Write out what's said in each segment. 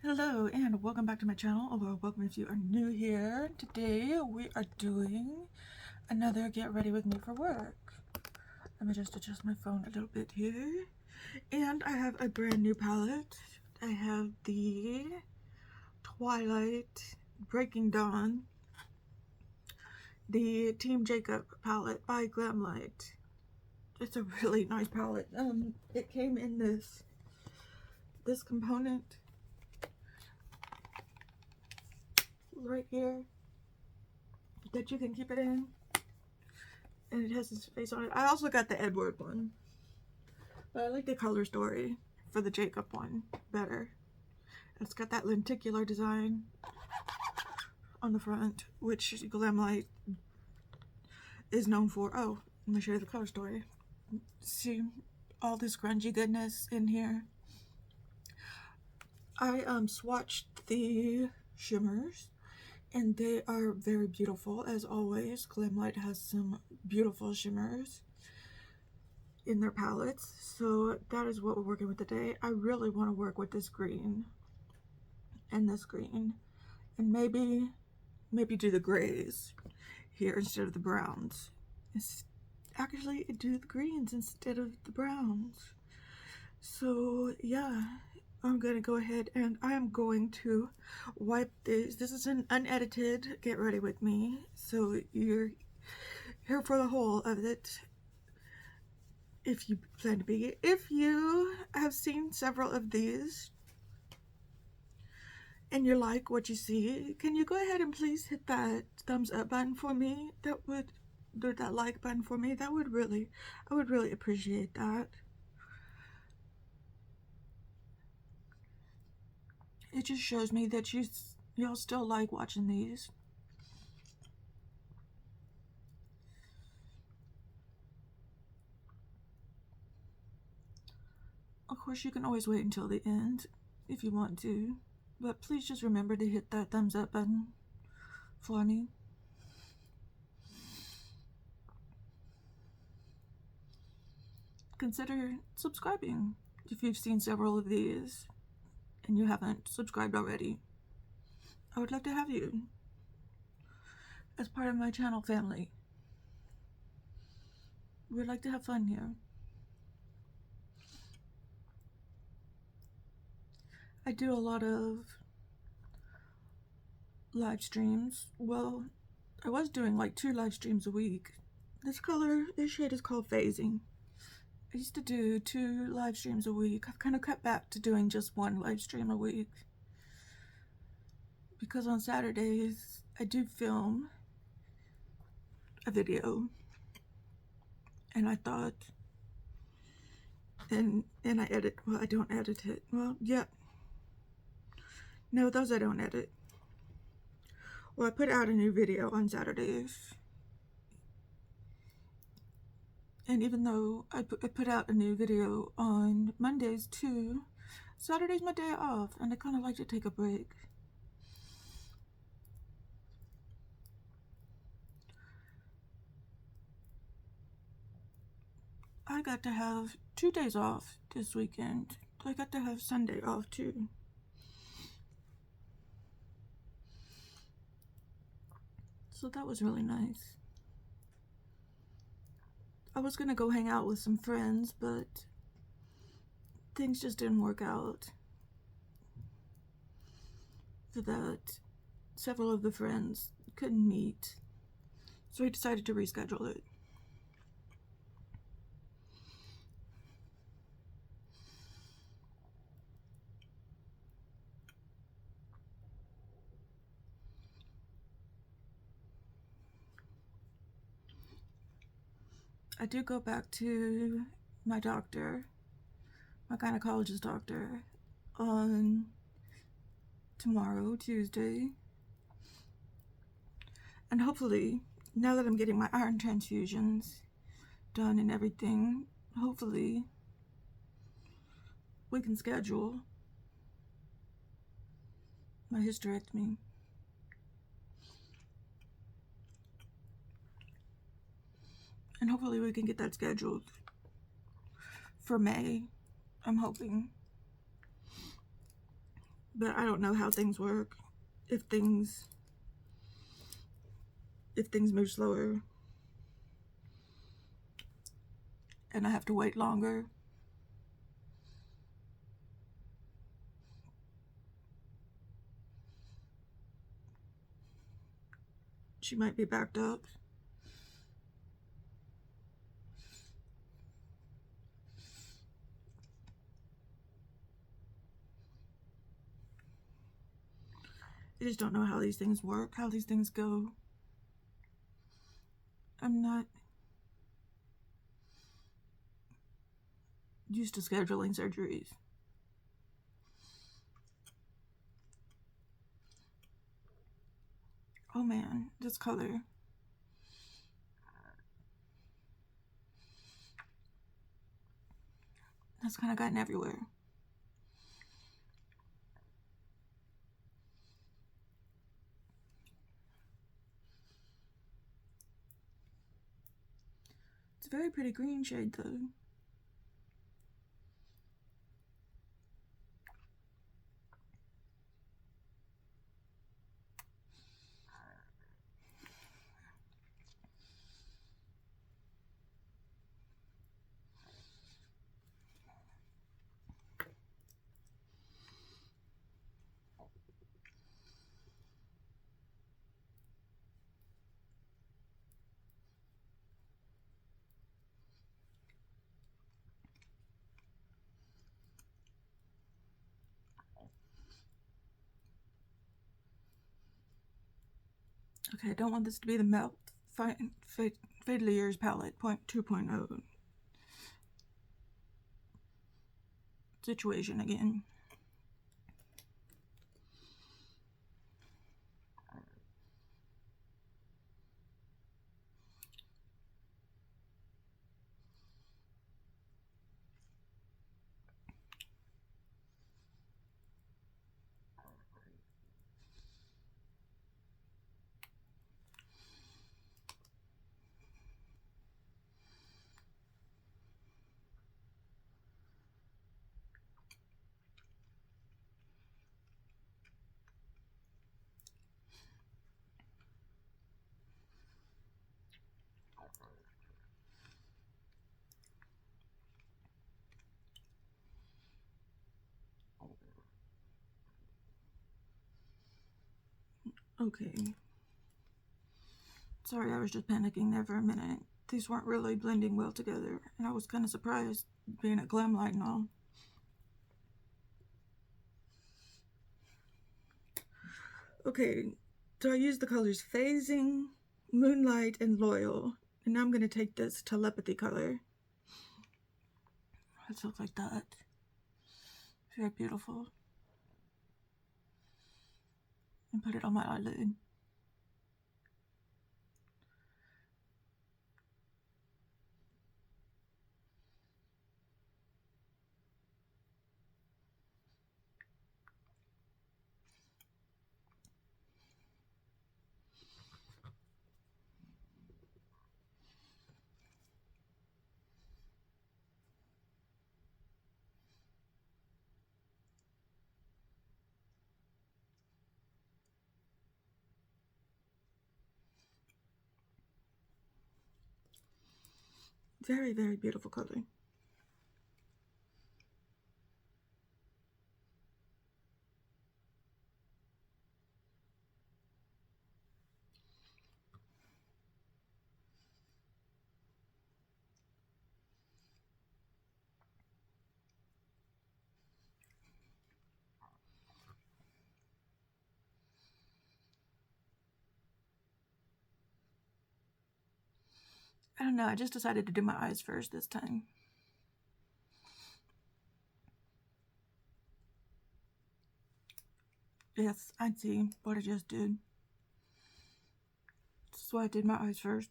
Hello and welcome back to my channel, or welcome if you are new here. Today we are doing another get ready with me for work. Let me just adjust my phone a little bit here. And I have a brand new palette. I have the Twilight Breaking Dawn, the Team Jacob palette by Glamlite. It's a really nice palette. It came in this component right here that you can keep it in, and it has his face on it. I also got the Edward one, but I like the color story for the Jacob one better. It's got that lenticular design on the front, which Glamlite is known for. Oh, let me show you the color story. See all this grungy goodness in here. I swatched the shimmers, and they are very beautiful as always. Glamlite has some beautiful shimmers in their palettes, so that is what we're working with today. I really want to work with this green and this green, and maybe do the grays here instead of the browns. Actually do the greens instead of the browns. So yeah, I'm gonna go ahead and I am going to wipe this. This is an unedited get ready with me, so you're here for the whole of it if you plan to be. If you have seen several of these and you like what you see, can you go ahead and please hit that thumbs up button for me? That would do that like button for me. That would really, I would really appreciate that. It just shows me that y'all still like watching these. Of course, you can always wait until the end if you want to, but please just remember to hit that thumbs up button for me. Consider subscribing if you've seen several of these and you haven't subscribed already. I would love to have you as part of my channel family. We'd like to have fun here. I do a lot of live streams. Well, I was doing like 2 live streams a week. This shade is called Phasing. I used to do 2 live streams a week. I've kind of cut back to doing just 1 live stream a week, because on Saturdays I do film a video, and I thought, and I edit. Well, I don't edit it. Well, yeah. No, those I don't edit. Well, I put out a new video on Saturdays. And even though I put out a new video on Mondays too, Saturday's my day off, and I kind of like to take a break. I got to have 2 days off this weekend. I got to have Sunday off too. So that was really nice. I was gonna go hang out with some friends, but things just didn't work out for that. Several of the friends couldn't meet, so we decided to reschedule it. I do go back to my doctor, my gynecologist doctor, on tomorrow, Tuesday. And hopefully, now that I'm getting my iron transfusions done and everything, hopefully we can schedule my hysterectomy. And hopefully we can get that scheduled for May, I'm hoping. but I don't know how things work. If things move slower and I have to wait longer. She might be backed up. I just don't know how these things work, how these things go. I'm not used to scheduling surgeries. Oh man, this color. That's kind of gotten everywhere. It's a very pretty green shade though. Okay, I don't want this to be the Melt Fatally Yours palette 2.0 situation again. Okay. Sorry, I was just panicking there for a minute. These weren't really blending well together, and I was kind of surprised being at Glamlite and all. Okay, so I used the colors Phasing, Moonlight, and Loyal. And now I'm going to take this Telepathy color. Let's look like that. Very beautiful. And put it on my eyelid. Very, very beautiful color. I don't know, I just decided to do my eyes first this time. Yes, I see what I just did. That's why I did my eyes first.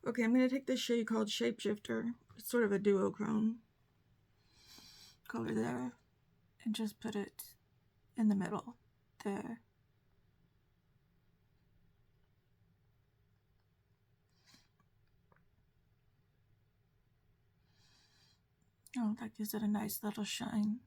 Okay, I'm going to take this shade called Shapeshifter. It's sort of a duochrome color there. And just put it in the middle there. Oh, that gives it a nice little shine.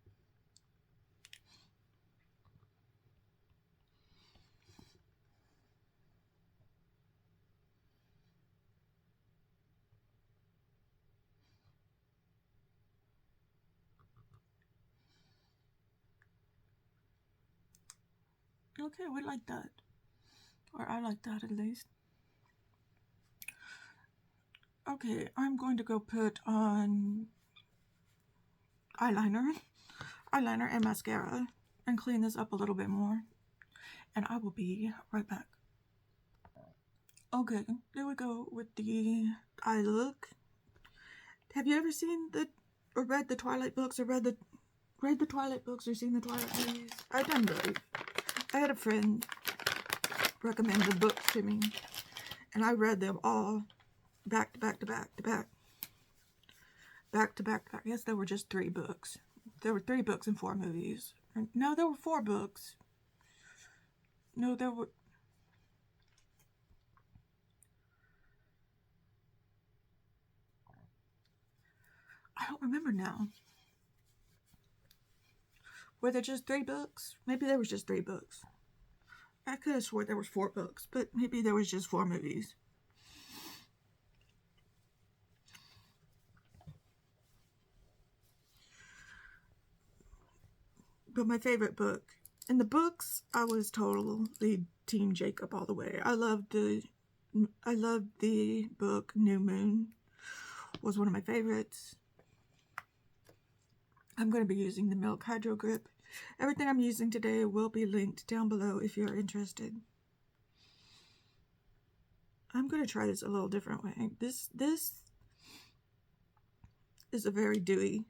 Okay, we like that. Or I like that at least. Okay, I'm going to go put on eyeliner and mascara and clean this up a little bit more. And I will be right back. Okay, there we go with the eye look. Have you ever seen or read the Twilight books, or read the Twilight books, or seen the Twilight movies? I've done both. I had a friend recommend the books to me, and I read them all back to back to back to back. Back to back to back. Yes, there were just 3 books. There were 3 books and 4 movies. No, there were 4 books. No, there were... I don't remember now. Were there just 3 books? Maybe there was just 3 books. I could have swore there was 4 books, but maybe there was just 4 movies. But my favorite book, in the books, I was totally Team Jacob all the way. I loved the book New Moon. Was one of my favorites. I'm going to be using the Milk HydroGrip. Everything I'm using today will be linked down below if you're interested. I'm going to try this a little different way. This is a very dewy,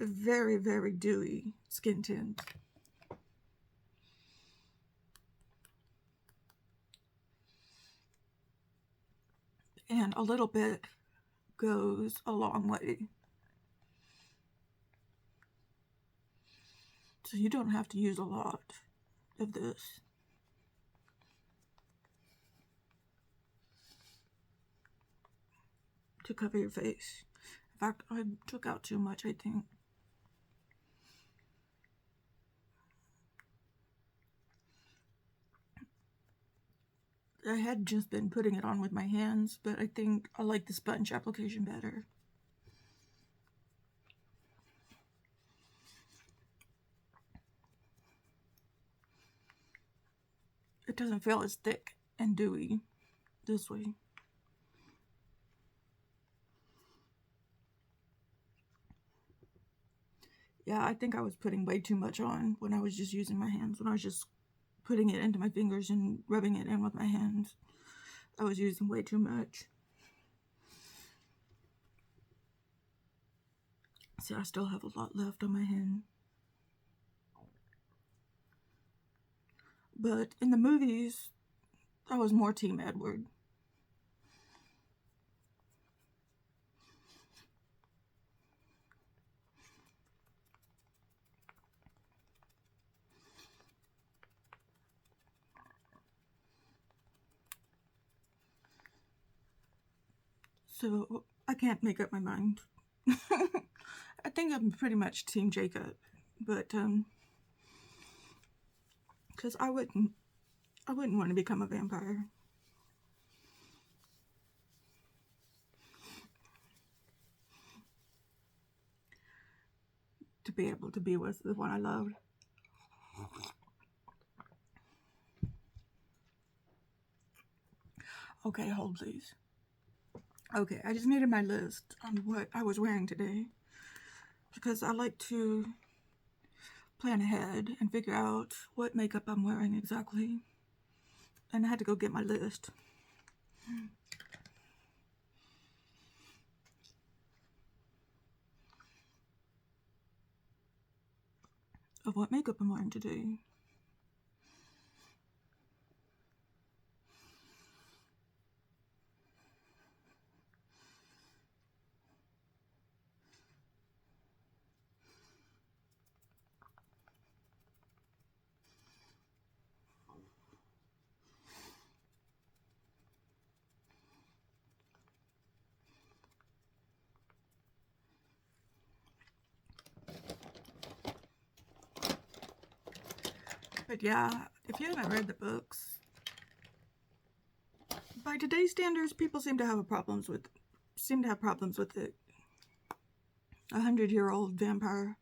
very, very dewy skin tint. And a little bit goes a long way. So you don't have to use a lot of this. To cover your face. In fact, I took out too much, I think. I had just been putting it on with my hands, but I think I like the sponge application better. It doesn't feel as thick and dewy this way. Yeah, I think I was putting way too much on when I was just using my hands. When I was just putting it into my fingers and rubbing it in with my hands, I was using way too much. See, I still have a lot left on my hand. But in the movies, I was more Team Edward. So, I can't make up my mind. I think I'm pretty much Team Jacob, but, because I wouldn't want to become a vampire. To be able to be with the one I loved. Okay, hold please. Okay, I just needed my list on what I was wearing today, because I like to plan ahead and figure out what makeup I'm wearing exactly. And I had to go get my list. Of what makeup I'm wearing today. But yeah, if you haven't read the books, by today's standards, people seem to have problems with it. 100-year-old vampire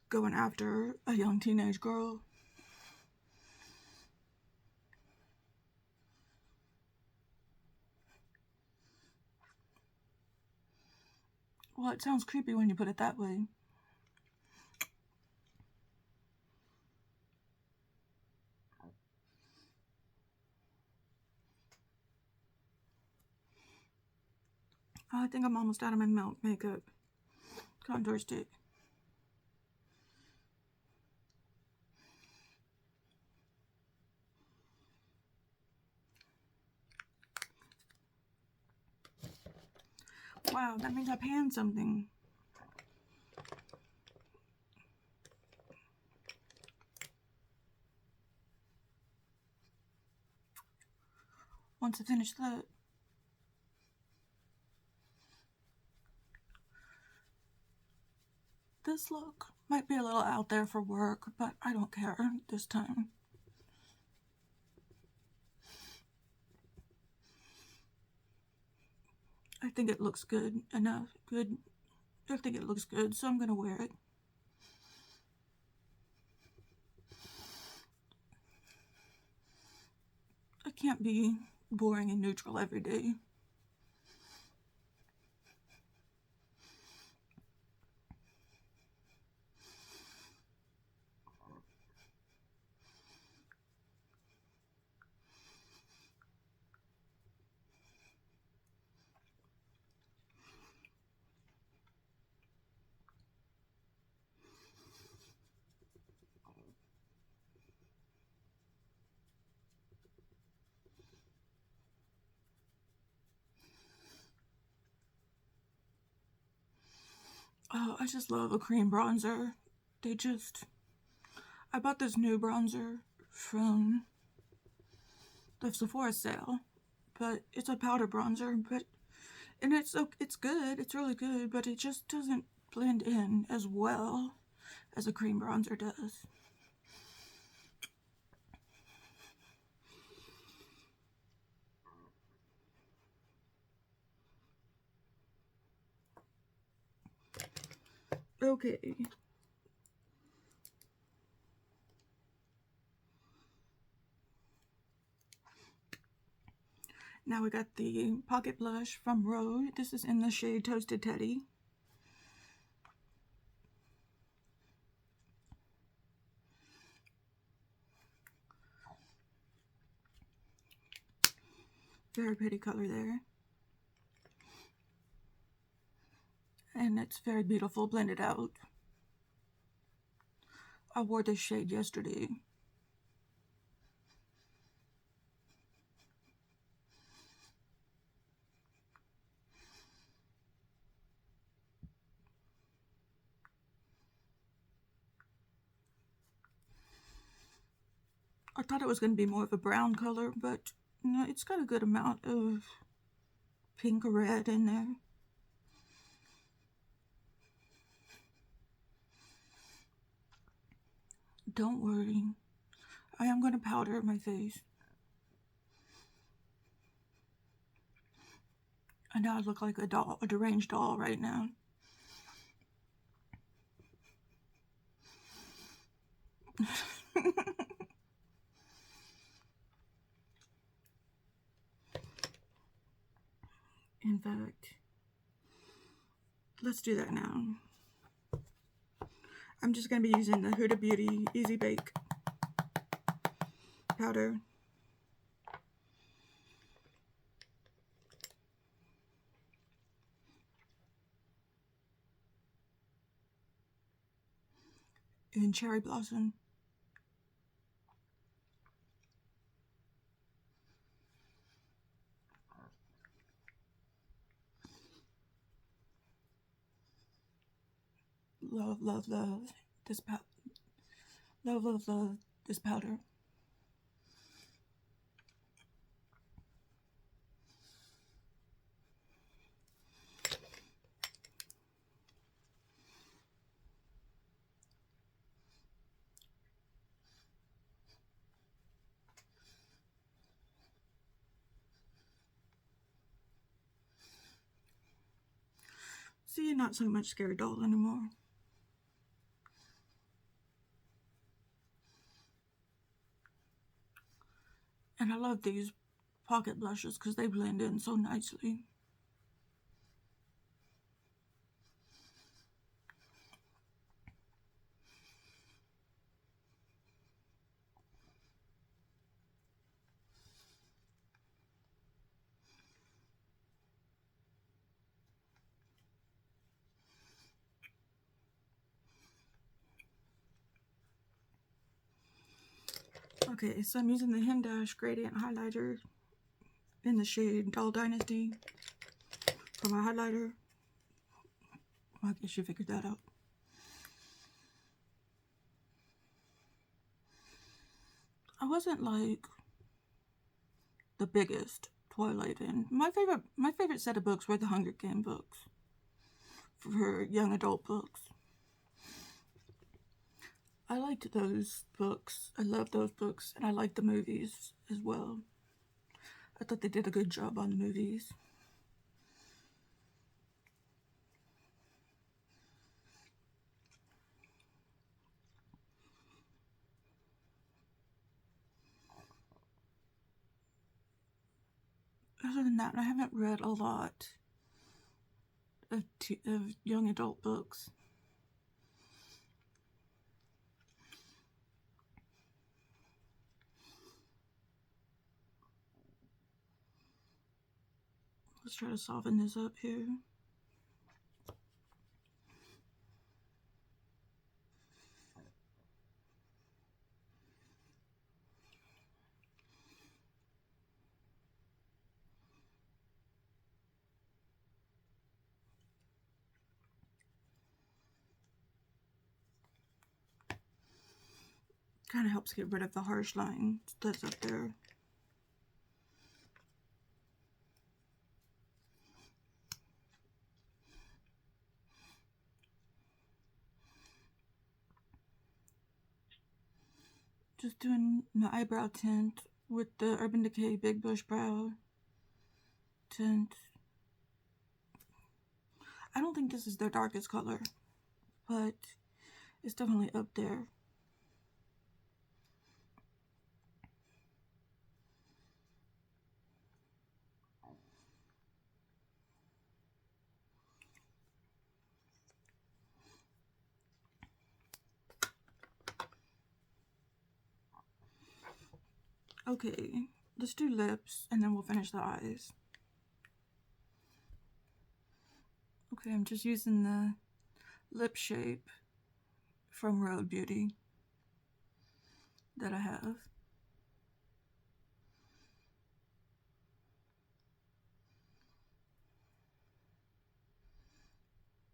going after a young teenage girl. Well, it sounds creepy when you put it that way. I think I'm almost out of my milk makeup contour stick. Wow, that means I panned something. Once I finish that, this look might be a little out there for work, but I don't care this time. I think it looks good enough. I think it looks good, so I'm gonna wear it. I can't be boring and neutral every day. Oh, I just love a cream bronzer. I bought this new bronzer from the Sephora sale, but it's a powder bronzer, and it's good, it's really good, but it just doesn't blend in as well as a cream bronzer does. Okay. Now we got the Pocket Blush from Rhode. This is in the shade Toasted Teddy. Very pretty color there. And it's very beautiful blended out. I wore this shade yesterday. I thought it was going to be more of a brown color, but no, it's got a good amount of pink or red in there. Don't worry, I am going to powder my face. I know I look like a doll, a deranged doll right now. In fact, let's do that now. I'm just going to be using the Huda Beauty Easy Bake powder. In Cherry Blossom. Love, love, love this powder. Love, love, love this powder. not so much Scary Doll anymore. And I love these pocket blushes because they blend in so nicely. Okay, so I'm using the Hindash Gradient Highlighter in the shade Doll Dynasty for my highlighter. I guess you figured that out. I wasn't like the biggest Twilight fan. My favorite set of books were the Hunger Game books for young adult books. I liked those books. I loved those books, and I liked the movies as well. I thought they did a good job on the movies. Other than that, I haven't read a lot of young adult books. Let's try to soften this up here. Kind of helps get rid of the harsh line that's up there. Just doing my eyebrow tint with the Urban Decay Big Bush Brow tint. I don't think this is their darkest color, but it's definitely up there. Okay, let's do lips and then we'll finish the eyes. Okay, I'm just using the lip shape from Rhode Beauty that I have.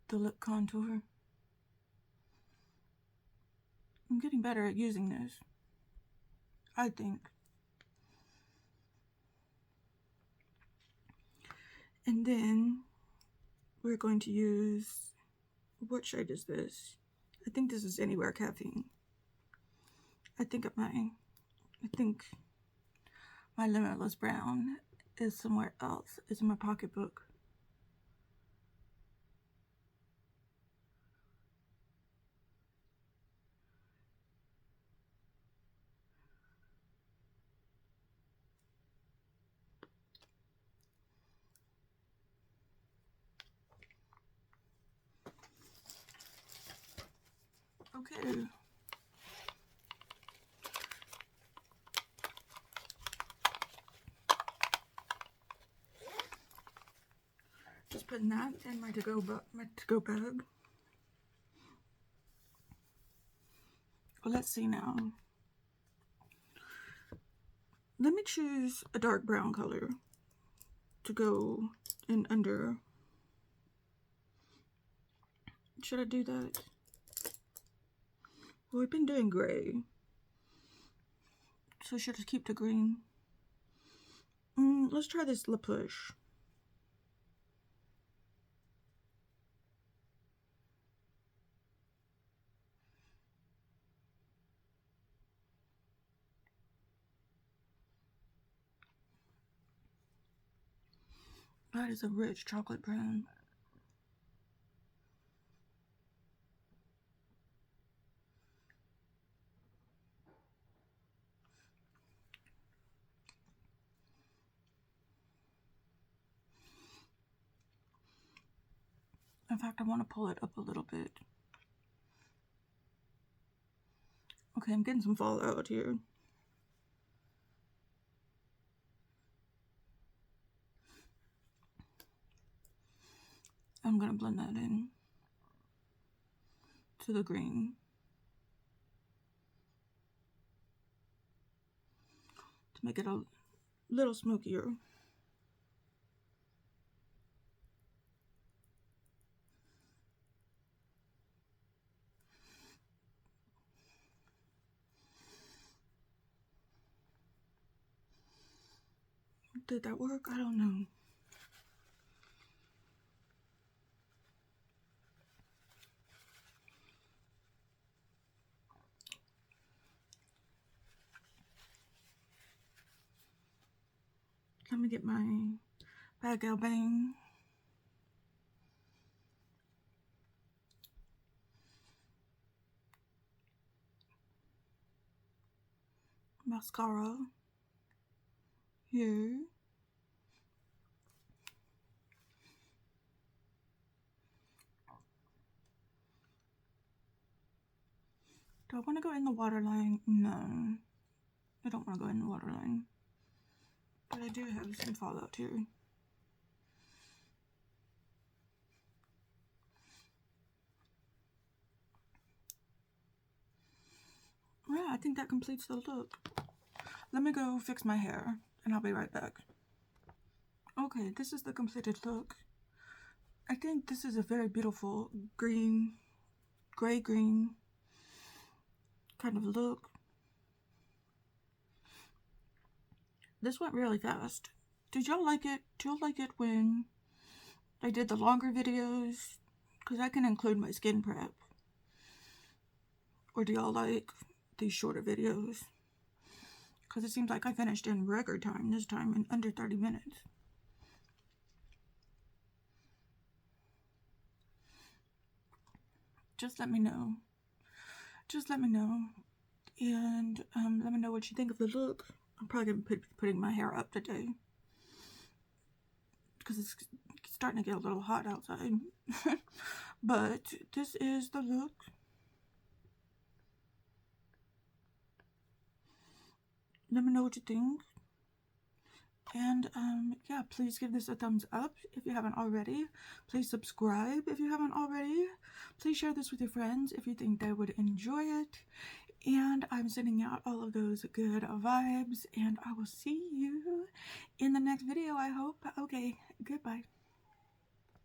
The lip contour. I'm getting better at using this, I think. And then we're going to use, what shade is this? I think this is Anywhere Caffeine. I think my Limitless Brown is somewhere else. It's in my pocketbook. Okay. Just putting that in my to-go bag. Well, let's see now. Let me choose a dark brown color to go in under. Should I do that? Well, we've been doing gray, so should I keep the green? Let's try this La Push. That is a rich chocolate brown. In fact, I want to pull it up a little bit. Okay, I'm getting some fallout here. I'm going to blend that in to the green. To make it a little smokier. Did that work? I don't know. Let me get my Kajal bang. Mascara. Here. Do I want to go in the waterline? No. I don't want to go in the waterline. But I do have some fallout here. Yeah, I think that completes the look. Let me go fix my hair, and I'll be right back. Okay, this is the completed look. I think this is a very beautiful green, gray-green kind of look. This went really fast. Did y'all like it? Do y'all like it when I did the longer videos? Because I can include my skin prep. Or do y'all like these shorter videos? Because it seems like I finished in record time this time, in under 30 minutes. Just let me know. Just let me know. And let me know what you think of the look. I'm probably going to be putting my hair up today. Because it's starting to get a little hot outside. But this is the look. Let me know what you think. And yeah, please give this a thumbs up if you haven't already. Please subscribe if you haven't already. Please share this with your friends if you think they would enjoy it. And I'm sending out all of those good vibes. And I will see you in the next video, I hope. Okay, goodbye.